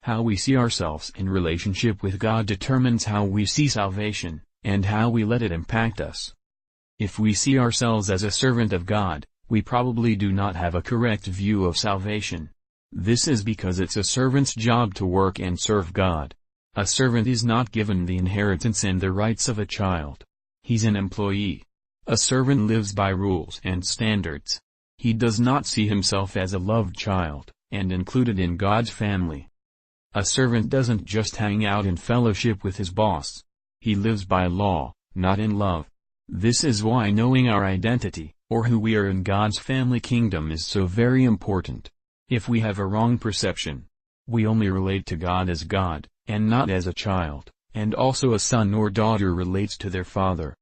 How we see ourselves in relationship with God determines how we see salvation, and how we let it impact us. If we see ourselves as a servant of God, we probably do not have a correct view of salvation. This is because it's a servant's job to work and serve God. A servant is not given the inheritance and the rights of a child. He's an employee. A servant lives by rules and standards. He does not see himself as a loved child, and included in God's family. A servant doesn't just hang out in fellowship with his boss. He lives by law, not in love. This is why knowing our identity, or who we are in God's family kingdom, is so very important. If we have a wrong perception, we only relate to God as God, and not as a child, and also a son or daughter relates to their father.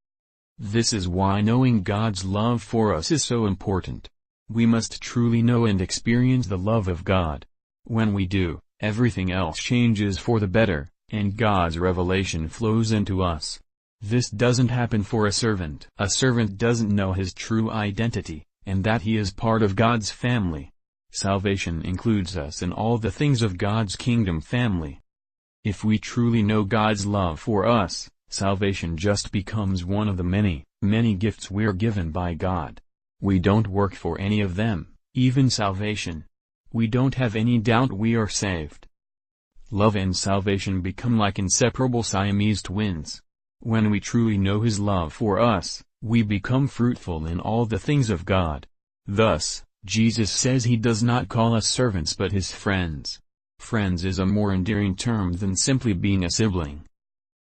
This is why knowing God's love for us is so important. We must truly know and experience the love of God. When we do, everything else changes for the better, and God's revelation flows into us. This doesn't happen for a servant. A servant doesn't know his true identity, and that he is part of God's family. Salvation includes us in all the things of God's kingdom family. If we truly know God's love for us, salvation just becomes one of the many, many gifts we're given by God. We don't work for any of them, even salvation. We don't have any doubt we are saved. Love and salvation become like inseparable Siamese twins. When we truly know His love for us, we become fruitful in all the things of God. Thus, Jesus says He does not call us servants but His friends. Friends is a more endearing term than simply being a sibling.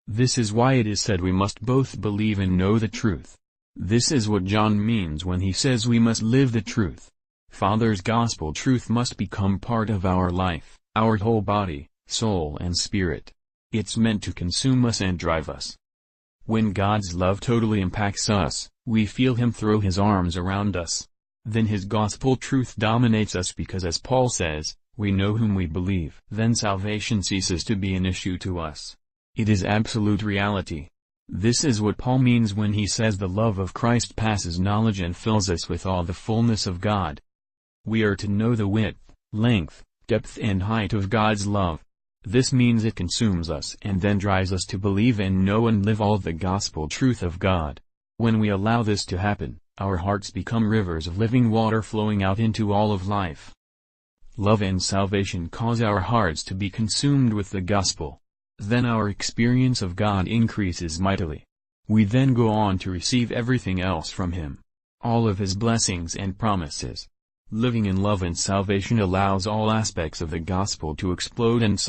This is why it is said we must both believe and know the truth. This is what John means when he says we must live the truth. Father's gospel truth must become part of our life, our whole body, soul and spirit. It's meant to consume us and drive us. When God's love totally impacts us, we feel Him throw His arms around us. Then His gospel truth dominates us because, as Paul says, we know whom we believe. Then salvation ceases to be an issue to us. It is absolute reality. This is what Paul means when he says the love of Christ passes knowledge and fills us with all the fullness of God. We are to know the width, length, depth and height of God's love. This means it consumes us and then drives us to believe and know and live all the gospel truth of God. When we allow this to happen, our hearts become rivers of living water flowing out into all of life. Love and salvation cause our hearts to be consumed with the gospel. Then our experience of God increases mightily. We then go on to receive everything else from Him. All of His blessings and promises. Living in love and salvation allows all aspects of the gospel to explode and